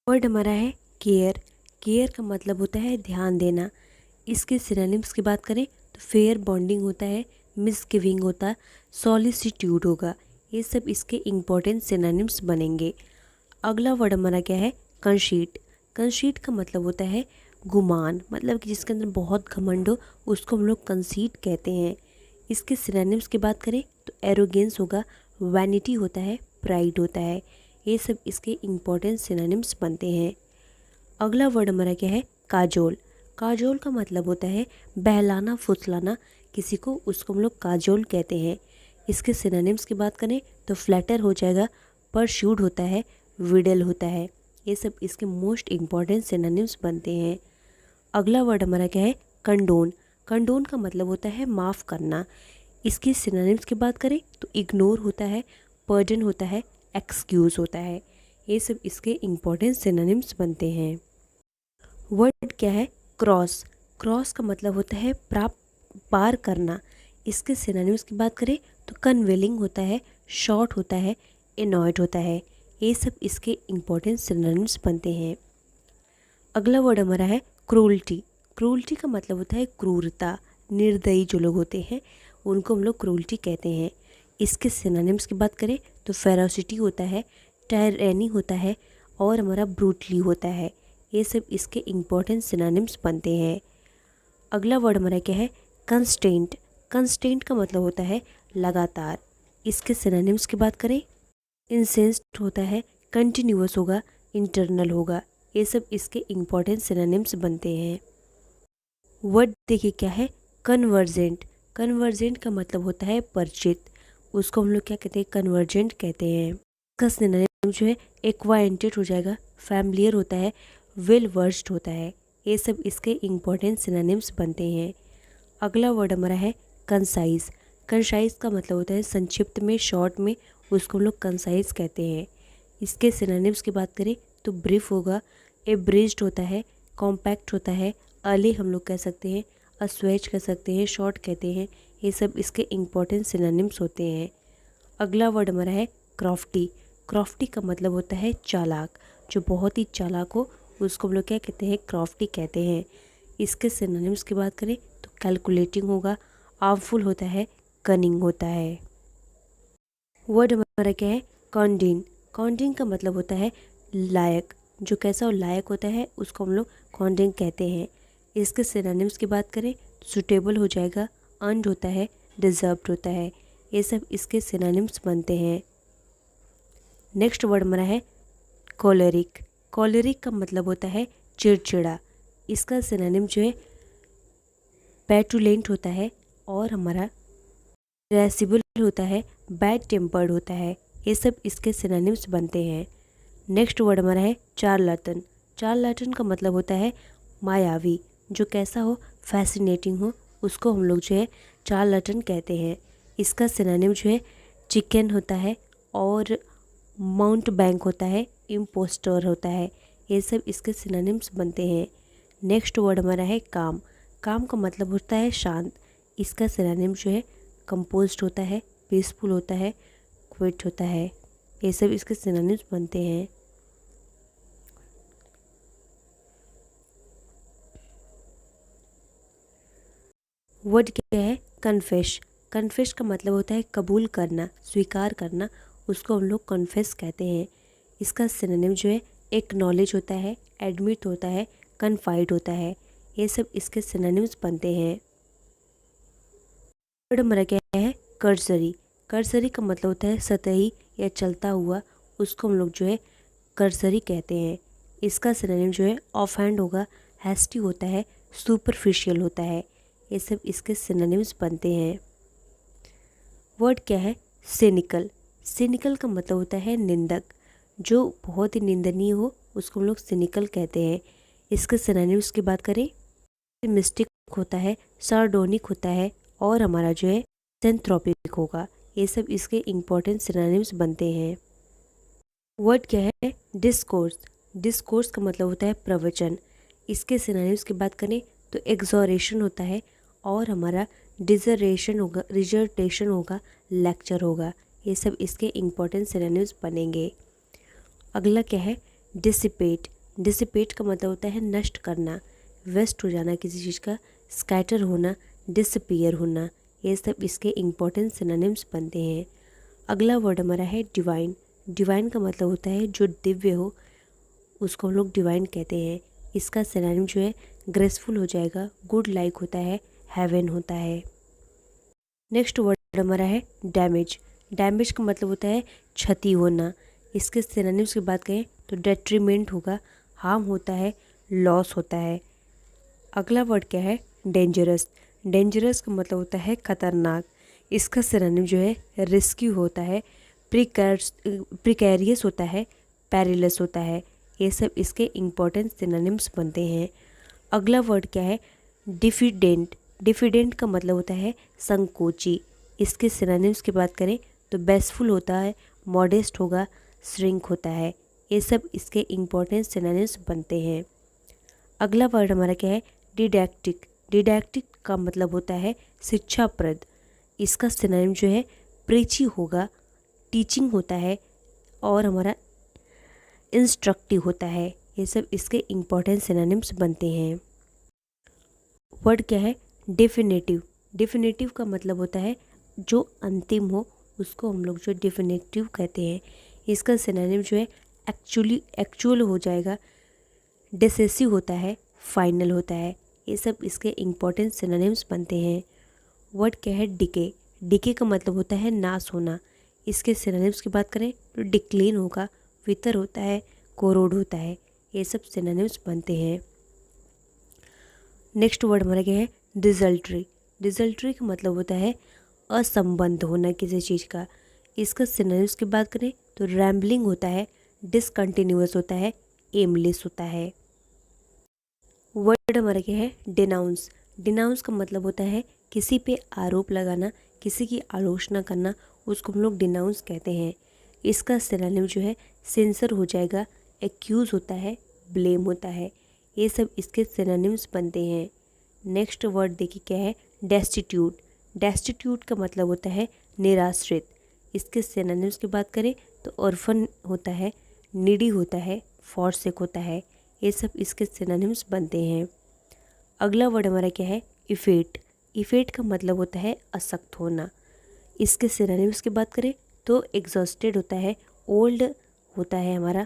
Word हमारा है care. Care का मतलब होता है ध्यान देना। इसके सिनोनिम्स की बात करें तो फेयर बॉन्डिंग होता है, मिसगिविंग होता है, सॉलिसिट्यूड होगा। ये सब इसके इम्पोर्टेंट सिनोनिम्स बनेंगे। अगला वर्ड हमारा क्या है? कंशीट। कंशीट का मतलब होता है गुमान, मतलब कि जिसके अंदर बहुत घमंड हो उसको हम लोग कंसीट कहते हैं। इसके सिनोनिम्स की बात करें तो एरोगेंस होगा, वैनिटी होता है, प्राइड होता है। ये सब इसके इम्पोर्टेंट सिनोनिम्स बनते हैं। अगला वर्ड हमारा क्या है? काजोल। काजोल का मतलब होता है बहलाना फुसलाना किसी को, उसको हम लोग काजोल कहते हैं। इसके सिनोनिम्स की बात करें तो फ्लैटर हो जाएगा, परश्यूड होता है, विडल होता है। ये सब इसके मोस्ट इम्पॉर्टेंट सिनोनिम्स बनते हैं। अगला वर्ड हमारा क्या है? कंडोन। कंडोन का मतलब होता है माफ़ करना। इसकी सिनोनिम्स की बात करें तो इग्नोर होता है, पर्डन होता है, एक्सक्यूज़ होता है। ये सब इसके इम्पॉर्टेंट सिनोनिम्स बनते हैं। वर्ड क्या है? क्रॉस। क्रॉस का मतलब होता है पार करना। इसके सिनोनिम्स की बात करें तो कन्वेलिंग होता है, शॉर्ट होता है, एनॉयड होता है। ये सब इसके इम्पॉर्टेंट सिनोनिम्स बनते हैं। अगला वर्ड हमारा है क्रूल्टी। क्रूल्टी का मतलब होता है क्रूरता, निर्दयी जो लोग होते हैं उनको हम लोग क्रूल्टी कहते हैं। इसके सिनोनिम्स की बात करें तो फेरोसिटी होता है, टायरनी होता है और हमारा ब्रूटली होता है। ये सब इसके इम्पोर्टेंट सिनोनिम्स बनते हैं। अगला वर्ड हमारा क्या है? कंस्टेंट। कंस्टेंट का मतलब होता है लगातार। इसके सिनोनिम्स की बात करें, इंसेंस्ड होता है, कंटिन्यूअस होगा, इंटरनल होगा। ये सब इसके इम्पोर्टेंट सिनोनिम्स बनते हैं। वर्ड देखिए क्या है? कन्वर्जेंट। कन्वर्जेंट का मतलब होता है परिचित, उसको हम लोग क्या कहते हैं? कन्वर्जेंट कहते हैं। इसका सिनोनिम जो है एक्वाइंटेड हो जाएगा, फैमिलियर होता है, वेल वर्स्ड होता है। ये सब इसके इम्पोर्टेंट सिनोनिम्स बनते हैं। अगला वर्ड हमारा है कंसाइज। कंसाइज का मतलब होता है संक्षिप्त में, शॉर्ट में, उसको हम लोग कंसाइज कहते हैं। इसके सिनोनिम्स की बात करें तो ब्रीफ होगा, एब्रिज्ड होता है, कॉम्पैक्ट होता है, अर्ली हम लोग कह सकते हैं, अस्वेज कह सकते हैं, शॉर्ट कहते हैं। ये सब इसके इम्पोर्टेंट सिनोनिम्स होते हैं। अगला वर्ड हमारा है क्रॉफ्टी। क्रॉफ्टी का मतलब होता है चालाक, जो बहुत ही चालाक हो उसको हम लोग क्या कहते हैं? क्रॉफ्टी कहते हैं। इसके सिनोनिम्स की बात करें तो कैलकुलेटिंग होगा, आर्मफुल होता है, कनिंग होता है। वर्ड हमारा क्या है? कॉन्डिन। कॉन्डिन का मतलब होता है लायक, जो कैसा हो लायक होता है उसको हम लोग कॉन्डिन कहते हैं। इसके सिनोनिम्स की बात करें तो सुटेबल हो जाएगा, अर्न्ड होता है, डिजर्व्ड होता है। ये सब इसके सिनोनिम्स बनते हैं। नेक्स्ट वर्ड हमारा है कॉलेरिक। कॉलेरिक का मतलब होता है चिड़चिड़ा। इसका सिनोनिम जो है पेटुलेंट होता है और हमारा इरेसिबल होता है, बैड टेम्पर्ड होता है। ये सब इसके सिनोनिम्स बनते हैं। नेक्स्ट वर्ड हमारा है चार्लाटन। चार्लाटन का मतलब होता है मायावी, जो कैसा हो? फैसिनेटिंग हो, उसको हम लोग जो है चार्लाटन कहते हैं। इसका सिनोनिम जो है चिकन होता है और माउंट बैंक होता है, इम्पोस्टर होता है। ये सब इसके सिनोनिम्स बनते हैं। नेक्स्ट वर्ड हमारा है काम। काम का मतलब होता है शांत। इसका सिनोनिम जो है कंपोज्ड होता है, पीसफुल होता है, क्विट होता है। ये सब इसके सिनोनिम्स बनते हैं। वर्ड क्या है? कन्फेश। कन्फेश का मतलब होता है कबूल करना, स्वीकार करना, उसको हम लोग कन्फेस कहते हैं। इसका सिनोनिम जो है एक्नॉलेज होता है, एडमिट होता है, कन्फाइड होता है। ये सब इसके सिनोनिम्स बनते हैं। वर्ड हमारा क्या है? कर्सरी। कर्सरी का मतलब होता है सतही या चलता हुआ, उसको हम लोग जो है कर्सरी कहते हैं। इसका सिनोनिम जो है ऑफ हैंड होगा, हैस्टी होता है, सुपरफिशियल होता है। ये सब इसके सिनोनिम्स बनते हैं। वर्ड क्या है? सिनिकल। सिनिकल का मतलब होता है निंदक, जो बहुत ही निंदनीय हो उसको हम लोग सिनिकल कहते हैं। इसके सिनोनिम्स की बात करें, मिस्टिक होता है, सार्डोनिक होता है और हमारा जो है सेंथ्रोपिक होगा। ये सब इसके इम्पोर्टेंट सिनोनिम्स बनते हैं। वर्ड क्या है? डिस्कोर्स। डिस्कोर्स का मतलब होता है प्रवचन। इसके सिनोनिम्स की बात करें तो एक्सोरेशन होता है और हमारा डिजर्टेशन होगा, रिजर्टेशन होगा, लेक्चर होगा। ये सब इसके इम्पोर्टेंट सिनोनिम्स बनेंगे। अगला क्या है? डिसिपेट। डिसिपेट का मतलब होता है नष्ट करना, वेस्ट हो जाना किसी चीज़ का, स्कैटर होना, डिसअपीयर होना। ये सब इसके इम्पोर्टेंट सिनोनिम्स बनते हैं। अगला वर्ड हमारा है डिवाइन। डिवाइन का मतलब होता है जो दिव्य हो, उसको हम लोग डिवाइन कहते हैं। इसका सिनोनिम जो है ग्रेसफुल हो जाएगा, गुड लाइक होता है, हेवन होता है। नेक्स्ट वर्ड हमारा है डैमेज। डैमेज का मतलब होता है क्षति होना। इसके सिनोनिम्स की बात करें तो डेट्रीमेंट होगा, हार्म होता है, लॉस होता है। अगला वर्ड क्या है डेंजरस। डेंजरस का मतलब होता है खतरनाक। इसका सिनोनिम जो है रिस्की होता है, प्रिकैरियस होता है, पेरिलस होता है। ये सब इसके इम्पोर्टेंट सिनोनिम्स बनते हैं। अगला वर्ड क्या है डिफिडेंट। डिफिडेंट का मतलब होता है संकोची। इसके सिनोनिम्स की बात करें तो बेसफुल होता है, मॉडेस्ट होगा, श्रिंक होता है। ये सब इसके इम्पोर्टेंट सिनोनिम्स बनते हैं। अगला वर्ड हमारा क्या है डिडैक्टिक। डिडैक्टिक का मतलब होता है शिक्षाप्रद। इसका सिनोनिम जो है प्रीची होगा, टीचिंग होता है और हमारा इंस्ट्रक्टिव होता है। ये सब इसके इम्पोर्टेंट सिनोनिम्स बनते हैं। वर्ड क्या है डेफिनेटिव। डेफिनेटिव का मतलब होता है जो अंतिम हो, उसको हम लोग जो डेफिनेटिव कहते हैं। इसका सिनोनिम जो है एक्चुअल हो जाएगा, डिसेसिव होता है, फाइनल होता है। ये सब इसके इम्पोर्टेंट सिनोनिम्स बनते हैं। वर्ड क्या है डिके। डिके का मतलब होता है नाश होना। इसके सिनोनिम्स की बात करें तो डिक्लीन होगा, वितर होता है, कोरोड होता है। ये सब सिनोनिम्स बनते हैं। नेक्स्ट वर्ड हमारा क्या है डिजल्ट्री। डिजल्ट्री का मतलब होता है असंबद्ध होना किसी चीज़ का। इसका सिनोनिम्स की बात करें तो रैम्बलिंग होता है, डिसकंटिन्यूअस होता है, एमलेस होता है। वर्ड हमारा क्या है डिनाउंस। डिनाउंस का मतलब होता है किसी पे आरोप लगाना, किसी की आलोचना करना, उसको हम लोग डिनाउंस कहते हैं। इसका सिनोनिम जो है सेंसर हो जाएगा, एक्यूज़ होता है, ब्लेम होता है। ये सब इसके सिनोनिम्स बनते हैं। नेक्स्ट वर्ड देखिए क्या है डेस्टिट्यूट। डेस्टिट्यूट का मतलब होता है निराश्रित। इसके सिनोनिम्स की बात करें तो ऑर्फन होता है, नीडी होता है, फॉरसिक होता है। ये सब इसके सिनोनिम्स बनते हैं। अगला वर्ड हमारा क्या है इफेट। इफेट का मतलब होता है असक्त होना। इसके सिनोनिम्स की बात करें तो एग्जॉस्टेड होता है, ओल्ड होता है हमारा,